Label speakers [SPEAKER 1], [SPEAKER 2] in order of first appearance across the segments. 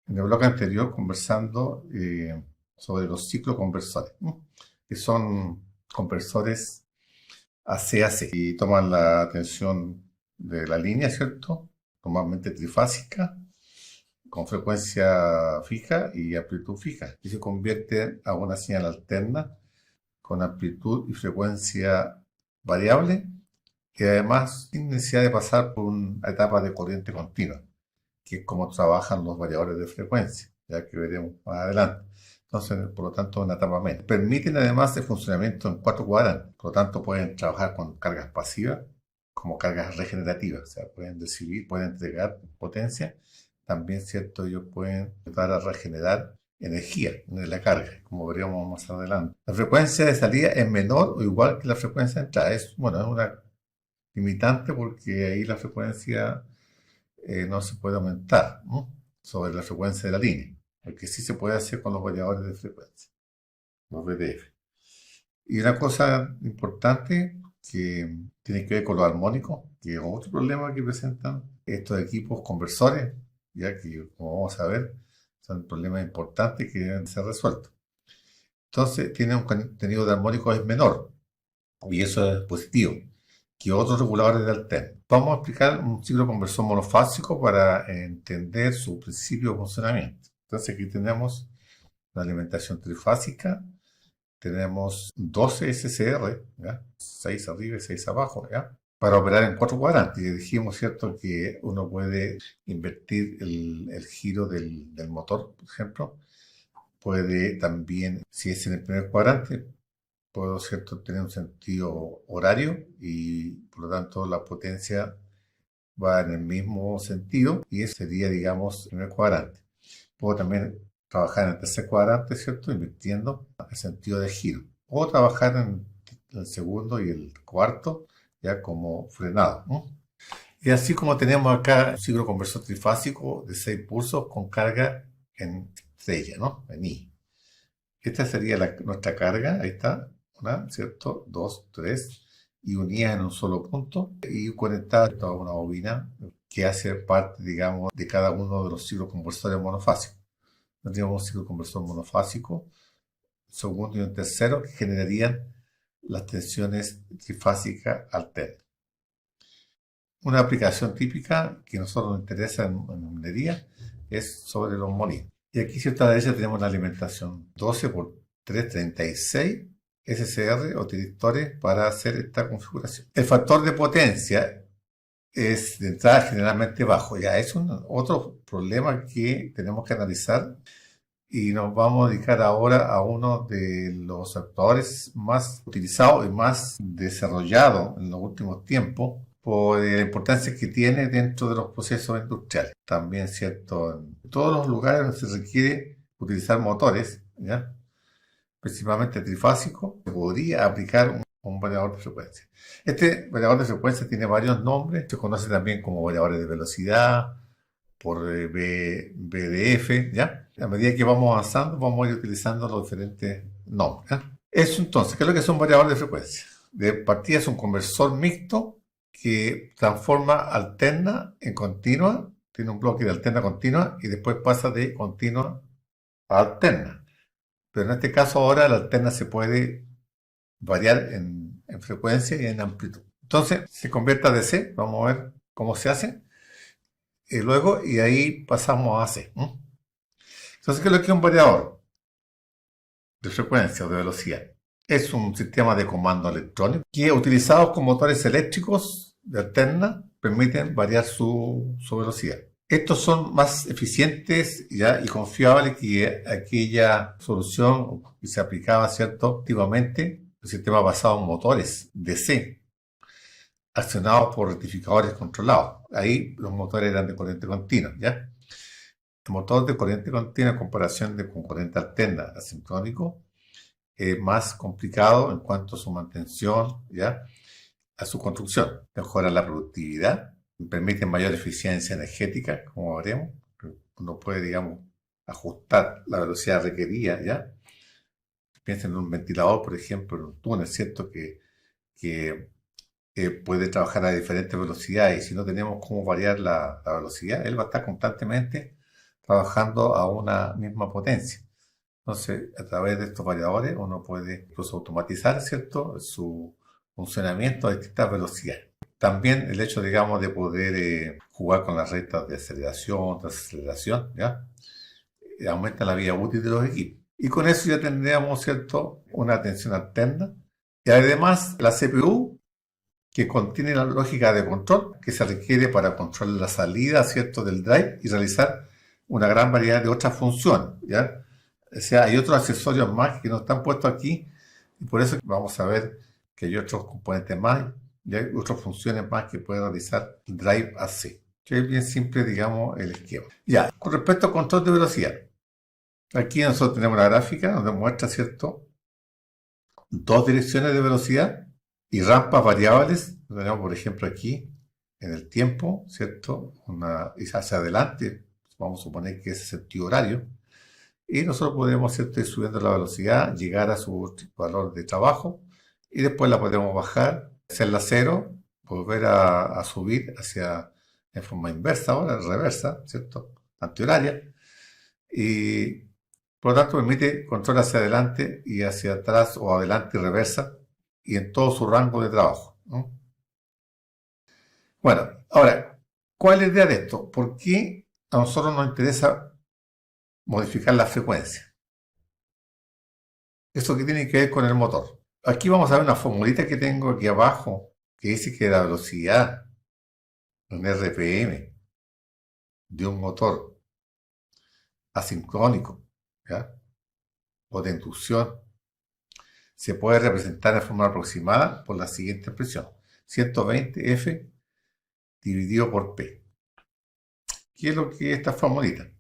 [SPEAKER 1] en el bloque anterior conversando sobre los cicloconversores, ¿no? Que son conversores AC-AC y toman la tensión de la línea, ¿cierto? Normalmente trifásica, con frecuencia fija y amplitud fija, y se convierte a una señal alterna con amplitud y frecuencia variable, y además sin necesidad de pasar por una etapa de corriente continua, que es como trabajan los variadores de frecuencia, ya que veremos más adelante. Entonces, por lo tanto, una etapa media. Permiten además el funcionamiento en cuatro cuadrantes, por lo tanto pueden trabajar con cargas pasivas como cargas regenerativas, o sea, pueden recibir, pueden entregar potencia, también, cierto, ellos pueden ayudar a regenerar energía en la carga, como veremos más adelante. La frecuencia de salida es menor o igual que la frecuencia de entrada. Es, bueno, es una limitante porque ahí la frecuencia no se puede aumentar, ¿no? Sobre la frecuencia de la línea, porque sí se puede hacer con los variadores de frecuencia, los VDF. Y una cosa importante que tiene que ver con los armónicos, que es otro problema que presentan estos equipos conversores, ya que, como vamos a ver, son problemas importantes que deben ser resueltos. Entonces, tiene un contenido de armónicos es menor, y eso es positivo, que otros reguladores de alterno. Vamos a explicar un ciclo conversor monofásico para entender su principio de funcionamiento. Entonces, aquí tenemos la alimentación trifásica, tenemos 12 SCR, ¿ya? 6 arriba y 6 abajo, ¿ya? Para operar en cuatro cuadrantes. Y dijimos, ¿cierto?, que uno puede invertir el giro del motor, por ejemplo. Puede también, si es en el primer cuadrante, puedo, ¿cierto?, tener un sentido horario y por lo tanto la potencia va en el mismo sentido y ese sería, digamos, el primer cuadrante. Puedo también trabajar en el tercer cuadrante, ¿cierto?, invirtiendo el sentido de giro. O trabajar en el segundo y el cuarto ya como frenado, ¿no? Y así como tenemos acá un ciclo conversor trifásico de 6 pulsos con carga en estrella, ¿no? En I. Esta sería nuestra carga, ahí está, una, ¿cierto? Dos, tres, y unidas en un solo punto y conectadas a una bobina que hace parte, digamos, de cada uno de los ciclos conversores monofásicos. Tendríamos un ciclo conversor monofásico, segundo y un tercero, que generarían las tensiones trifásicas alternas. Una aplicación típica que a nosotros nos interesa en minería es sobre los molinos. Y aquí, cierta a la derecha, tenemos una alimentación 12 por 336 SCR o directores para hacer esta configuración. El factor de potencia es de entrada generalmente bajo. Ya es otro problema que tenemos que analizar y nos vamos a dedicar ahora a uno de los actuadores más utilizados y más desarrollados en los últimos tiempos por la importancia que tiene dentro de los procesos industriales. También, cierto, en todos los lugares donde se requiere utilizar motores, ¿ya?, principalmente trifásico, se podría aplicar un variador de frecuencia. Este variador de frecuencia tiene varios nombres, se conoce también como variadores de velocidad, por BDF, ¿ya? A medida que vamos avanzando, vamos a ir utilizando los diferentes nombres, ¿ya? Eso entonces, ¿qué es lo que es un variador de frecuencia? De partida es un conversor mixto que transforma alterna en continua, tiene un bloque de alterna continua y después pasa de continua a alterna. Pero en este caso ahora la alterna se puede variar en frecuencia y en amplitud. Entonces se convierte a DC, vamos a ver cómo se hace. Y luego, y ahí pasamos a C, ¿no? Entonces, ¿qué es lo que es un variador de frecuencia o de velocidad? Es un sistema de comando electrónico que, utilizados con motores eléctricos de alterna, permiten variar su velocidad. Estos son más eficientes, ¿ya?, y confiables que aquella solución que se aplicaba, ¿cierto?, activamente, el sistema basado en motores DC, accionados por rectificadores controlados. Ahí los motores eran de corriente continua, ¿ya? El motor de corriente continua en comparación con corriente alterna asincrónico es más complicado en cuanto a su mantención, ¿ya?, a su construcción. Mejora la productividad, permite mayor eficiencia energética, como veremos. Uno puede, digamos, ajustar la velocidad requerida, ¿ya? Piensen en un ventilador, por ejemplo, en un túnel, ¿cierto?, que puede trabajar a diferentes velocidades y si no tenemos cómo variar la velocidad, él va a estar constantemente trabajando a una misma potencia. Entonces, a través de estos variadores uno puede incluso automatizar, ¿cierto?, su funcionamiento a distintas velocidades. También el hecho, digamos, de poder jugar con las rectas de aceleración, desaceleración, ¿ya? Aumenta la vida útil de los equipos. Y con eso ya tendríamos, ¿cierto?, una atención alterna. Y además la CPU, que contiene la lógica de control que se requiere para controlar la salida, ¿cierto?, del drive y realizar una gran variedad de otras funciones, ¿ya? O sea, hay otros accesorios más que no están puestos aquí y por eso vamos a ver que hay otros componentes más y hay otras funciones más que puede realizar el Drive AC. Que es bien simple, digamos, el esquema. Ya, con respecto al control de velocidad. Aquí nosotros tenemos la gráfica donde muestra, ¿cierto?, dos direcciones de velocidad y rampas variables. Tenemos, por ejemplo, aquí en el tiempo, ¿cierto?, hacia adelante, vamos a suponer que es el sentido horario. Y nosotros podemos, ¿cierto?, ir subiendo la velocidad, llegar a su valor de trabajo y después la podemos bajar, hacerla cero, volver a subir en forma inversa ahora, reversa, ¿cierto?, antihoraria. Y por lo tanto permite control hacia adelante y hacia atrás o adelante y reversa y en todo su rango de trabajo, ¿no? Bueno, ahora, ¿cuál es la idea de esto? ¿Por qué a nosotros nos interesa modificar la frecuencia? Eso que tiene que ver con el motor. Aquí vamos a ver una formulita que tengo aquí abajo que dice que la velocidad en RPM de un motor asincrónico, ¿ya?, o de inducción se puede representar de forma aproximada por la siguiente expresión: 120 F dividido por P. ¿Qué es lo que es esta formulita?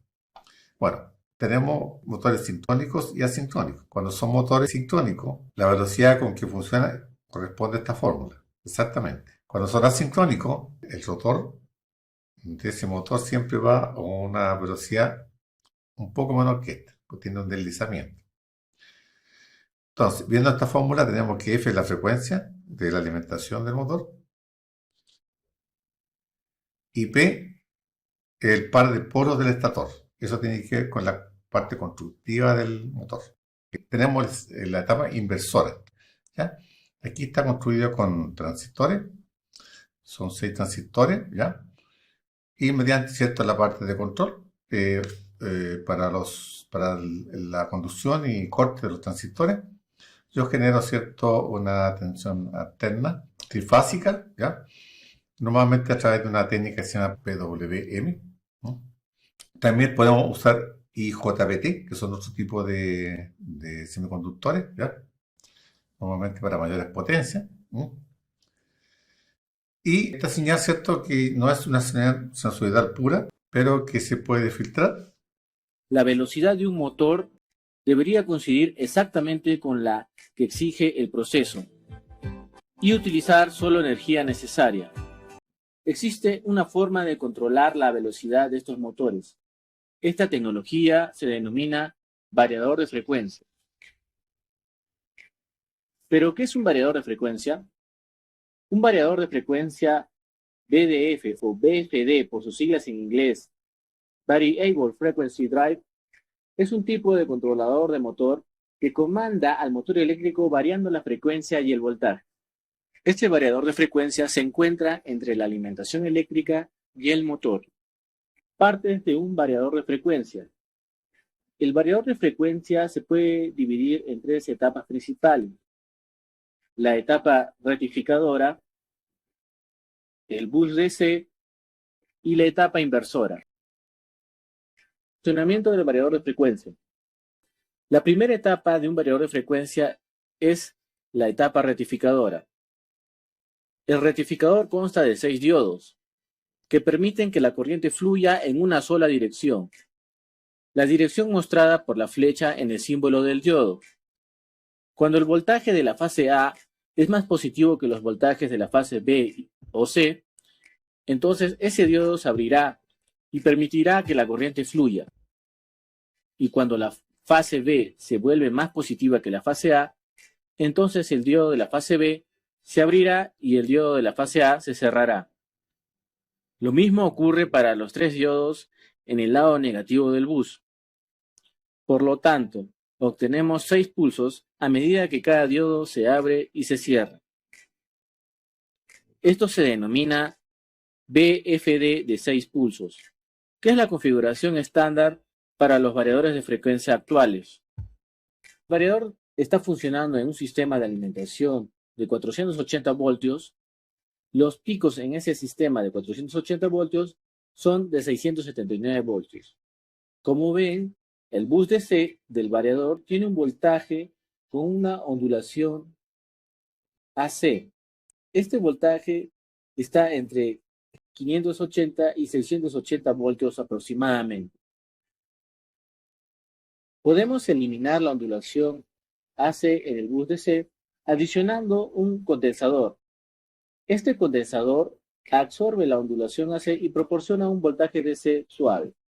[SPEAKER 1] Bueno, tenemos motores sincrónicos y asincrónicos. Cuando son motores sincrónicos, la velocidad con que funciona corresponde a esta fórmula. Exactamente. Cuando son asincrónicos, el rotor de ese motor siempre va a una velocidad un poco menor que esta, porque tiene un deslizamiento. Entonces, viendo esta fórmula, tenemos que F es la frecuencia de la alimentación del motor y P es el par de polos del estator. Eso tiene que ver con la parte constructiva del motor. Tenemos la etapa inversora, ¿ya? Aquí está construido con transistores, son 6 transistores, ¿ya? Y mediante, ¿cierto?, la parte de control para la conducción y corte de los transistores, yo genero, ¿cierto?, una tensión alterna trifásica, ¿ya?, normalmente a través de una técnica que se llama PWM, ¿no? También podemos usar IJBT, que son otro tipo de semiconductores, ¿ya?, normalmente para mayores potencias, ¿no? Y esta señal, ¿cierto?, que no es una señal sinusoidal pura, pero que se puede filtrar.
[SPEAKER 2] La velocidad de un motor debería coincidir exactamente con la que exige el proceso y utilizar solo energía necesaria. Existe una forma de controlar la velocidad de estos motores. Esta tecnología se denomina variador de frecuencia. ¿Pero qué es un variador de frecuencia? Un variador de frecuencia VDF o VFD por sus siglas en inglés, Variable Frequency Drive, es un tipo de controlador de motor que comanda al motor eléctrico variando la frecuencia y el voltaje. Este variador de frecuencia se encuentra entre la alimentación eléctrica y el motor. Partes de un variador de frecuencia. El variador de frecuencia se puede dividir en 3 etapas principales: la etapa rectificadora, el bus DC y la etapa inversora. Funcionamiento del variador de frecuencia. La primera etapa de un variador de frecuencia es la etapa rectificadora. El rectificador consta de 6 diodos que permiten que la corriente fluya en una sola dirección. La dirección mostrada por la flecha en el símbolo del diodo. Cuando el voltaje de la fase A es más positivo que los voltajes de la fase B o C, entonces ese diodo se abrirá y permitirá que la corriente fluya. Y cuando la fase B se vuelve más positiva que la fase A, entonces el diodo de la fase B se abrirá y el diodo de la fase A se cerrará. Lo mismo ocurre para los 3 diodos en el lado negativo del bus. Por lo tanto, obtenemos 6 pulsos a medida que cada diodo se abre y se cierra. Esto se denomina BFD de 6 pulsos, que es la configuración estándar para los variadores de frecuencia actuales. El variador está funcionando en un sistema de alimentación de 480 voltios. Los picos en ese sistema de 480 voltios son de 679 voltios. Como ven, el bus DC del variador tiene un voltaje con una ondulación AC. Este voltaje está entre 580 y 680 voltios aproximadamente. Podemos eliminar la ondulación AC en el bus DC adicionando un condensador. Este condensador absorbe la ondulación AC y proporciona un voltaje DC suave.